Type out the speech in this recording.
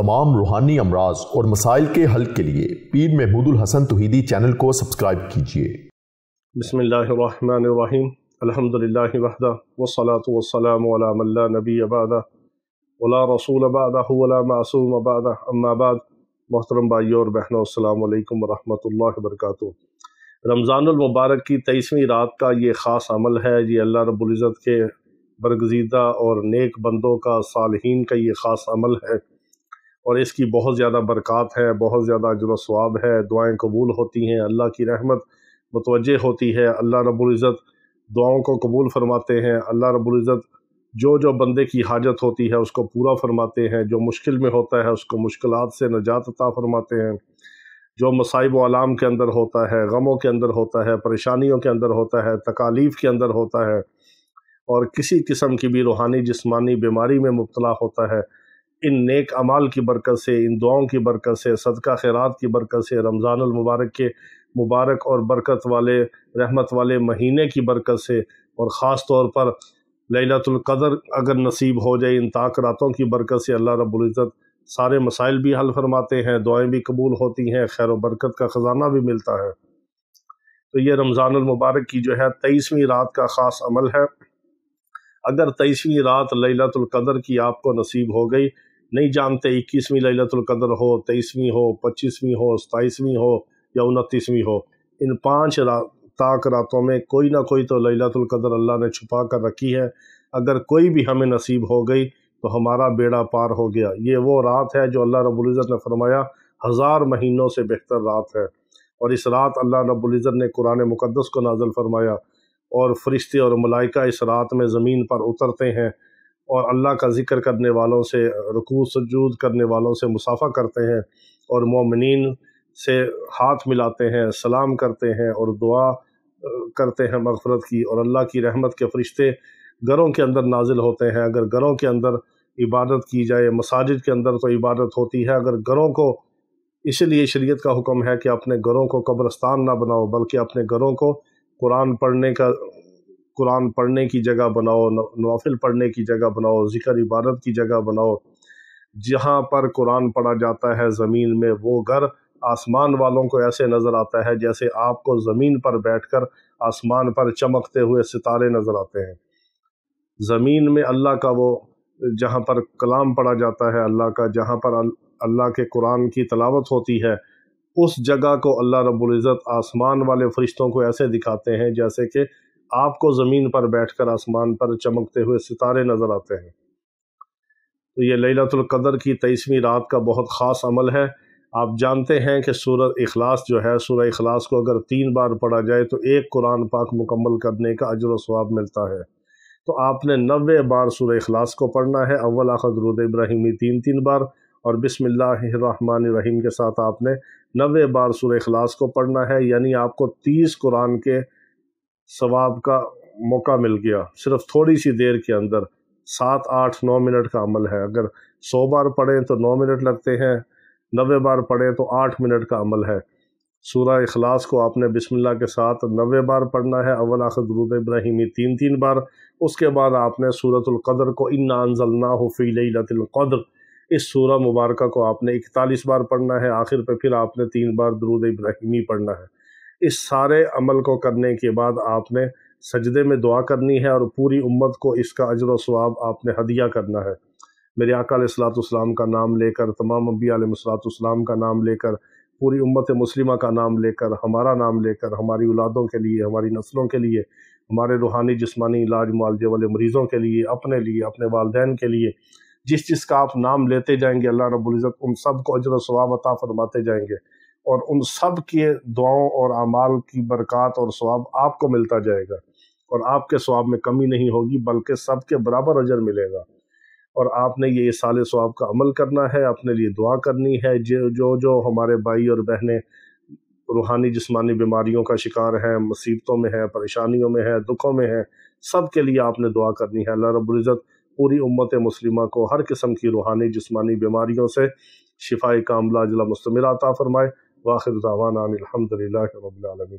तमाम रूहानी अमराज और मसाइल के हल के लिए पीर महमूद उल हसन तौहीदी चैनल को सब्सक्राइब कीजिए। बिस्मिल्लाहिर्रहमानिर्रहीम अल्हम्दुलिल्लाहि वहदा वस्सलातु वस्सलामु अला मन ला नबिय्य बअदा वला रसूल बअदहु वला मासूम बअदा अम्मा बाद। मोहतरम भाइयों और बहनों, अस्सलामु अलैकुम वरहमतुल्लाहि वबरकातुहू। रमज़ानुल मुबारक की 23वीं रात का ये ख़ास अमल है। ये अल्लाह रब्बुल इज़्ज़त के बरगज़ीदा और नेक बंदों का, सालिहीन का ये ख़ास अमल है और इसकी बहुत ज़्यादा बरक़ात है, बहुत ज़्यादा अजर व सवाब है। दुआएँ कबूल होती हैं, अल्लाह की रहमत मुतवज्जे होती है, अल्लाह रब्बुल इज़्ज़त दुआओं को कबूल फरमाते हैं। अल्लाह रब्बुल इज़्ज़त जो बंदे की हाजत होती है उसको पूरा फरमाते हैं, जो मुश्किल में होता है उसको मुश्किलात से नजात अता फरमाते हैं, जो मसाइब व आलाम के अंदर होता है, गमों के अंदर होता है, परेशानियों के अंदर होता है, तकालीफ़ के अंदर होता है और किसी किस्म की भी रूहानी जिस्मानी बीमारी में मुब्तला होता है, इन नेक अमाल की बरकत से, इन दुआओं की बरकत से, सदका खैरात की बरकत से, रमज़ानुल मुबारक के मुबारक और बरकत वाले, रहमत वाले महीने की बरकत से और ख़ास तौर पर लैलतुल क़द्र अगर नसीब हो जाए, इन ताक रातों की बरकत से अल्लाह रब्बुल इज़्ज़त सारे मसाइल भी हल फरमाते हैं, दुआएँ भी कबूल होती हैं, खैर व बरकत का ख़जाना भी मिलता है। तो ये रमज़ानुल मुबारक की जो है 23वीं रात का ख़ास अमल है। अगर 23वीं रात लैलतुल क़द्र की आपको नसीब हो गई, नहीं जानते 21वीं लैलतुल क़द्र हो, 23वीं हो, 25वीं हो, 27वीं हो या 29वीं हो, इन 5 ताक रातों में कोई ना कोई तो लैलतुल क़द्र अल्लाह ने छुपा कर रखी है। अगर कोई भी हमें नसीब हो गई तो हमारा बेड़ा पार हो गया। ये वो रात है जो अल्लाह रब्बुल इज़्ज़त ने फरमाया 1000 महीनों से बेहतर रात है। और इस रात अल्लाह रब्बुल इज़्ज़त ने कुरान मुक़द्दस को नाज़िल फरमाया और फरिश्ते और मलाइका इस रात में ज़मीन पर उतरते हैं और अल्लाह का ज़िक्र करने वालों से, रुकू सजूद करने वालों से मुसाफ़ा करते हैं और मोमिनीन से हाथ मिलाते हैं, सलाम करते हैं और दुआ करते हैं मग़फ़िरत की। और अल्लाह की रहमत के फरिश्ते घरों के अंदर नाजिल होते हैं। अगर घरों के अंदर इबादत की जाए, मसाजिद के अंदर तो इबादत होती है, अगर घरों को, इसलिए शरीयत का हुक्म है कि अपने घरों को कब्रिस्तान ना बनाओ, बल्कि अपने घरों को कुरान पढ़ने की जगह बनाओ, नवाफिल पढ़ने की जगह बनाओ, ज़िक्र इबादत की जगह बनाओ। जहाँ पर कुरान पढ़ा जाता है ज़मीन में, वो घर आसमान वालों को ऐसे नज़र आता है जैसे आपको ज़मीन पर बैठकर आसमान पर चमकते हुए सितारे नज़र आते हैं। ज़मीन में अल्लाह का वो, जहाँ पर कलाम पढ़ा जाता है अल्लाह का, जहाँ पर अल्लाह के कुरान की तलावत होती है, उस जगह को अल्लाह रब्बुल इज़्ज़त आसमान वाले फरिश्तों को ऐसे दिखाते हैं जैसे कि आपको ज़मीन पर बैठकर आसमान पर चमकते हुए सितारे नज़र आते हैं। तो ये लैलतुल क़द्र की 23वीं रात का बहुत ख़ास अमल है। आप जानते हैं कि सूरह इखलास जो है, सूरह इखलास को अगर 3 बार पढ़ा जाए तो एक कुरान पाक मुकम्मल करने का अजर व सवाब मिलता है। तो आपने 90 बार सूरह इखलास को पढ़ना है, अव्वल आखिर दुरूद इब्राहिमी 3-3 बार और बिस्मिल्लाहिर्रहमानिर्रहीम के साथ आपने 90 बार सूरह इखलास को पढ़ना है। यानी आपको 30 कुरान के सवाब का मौका मिल गया सिर्फ थोड़ी सी देर के अंदर। 7, 8, 9 मिनट का अमल है। अगर 100 बार पढ़ें तो 9 मिनट लगते हैं, 90 बार पढ़ें तो 8 मिनट का अमल है। सूरह इखलास को आपने बिस्मिल्लाह के साथ 90 बार पढ़ना है, अव्वल आखिर दुरूद इब्राहिमी 3-3 बार। उसके बाद आपने सूरतुल क़द्र को, इन्ना अंज़लनाहु फ़ी लैलतिल क़द्र, इस सूरह मुबारका को आपने 41 बार पढ़ना है। आखिर पे फिर आपने 3 बार दुरूद इब्राहिमी पढ़ना है। इस सारे अमल को करने के बाद आपने सजदे में दुआ करनी है और पूरी उम्मत को इसका अजर व सवाब आपने हदिया करना है। मेरे आका अलैहिस्सलाम का नाम लेकर, तमाम अंबिया अलैहिस्सलाम का नाम लेकर, पूरी उम्मत मुस्लिमा का नाम लेकर, हमारा नाम लेकर, हमारी औलादों के लिए, हमारी नस्लों के लिए, हमारे रूहानी जिस्मानी इलाज मुआलजे वाले मरीज़ों के लिए, अपने वालिदैन के लिए, जिसका आप नाम लेते जाएंगे अल्लाह रब्बुल इज़्ज़त उन सब को अजर व सवाब अता फरमाते जाएंगे और उन सब के दुआओं और अमाल की बरक़ात और सवाब आपको मिलता जाएगा और आपके सवाब में कमी नहीं होगी, बल्कि सब के बराबर अजर मिलेगा। और आपने ये साले सवाब का अमल करना है, अपने लिए दुआ करनी है। जो हमारे भाई और बहनें रूहानी जिस्मानी बीमारियों का शिकार हैं, मुसीबतों में है, परेशानियों में है, दुखों में है, सब के लिए आपने दुआ करनी है। अल्लाह रब्बुल इज़्ज़त पूरी उम्मत मुस्लिमा को हर किस्म की रूहानी जिस्मानी बीमारियों से शिफाए कामिला अजला मुस्तमिरा अता फरमाए। वाखिर दावाना अनिल हम्दुलिल्लाहि रब्बिल आलमीन।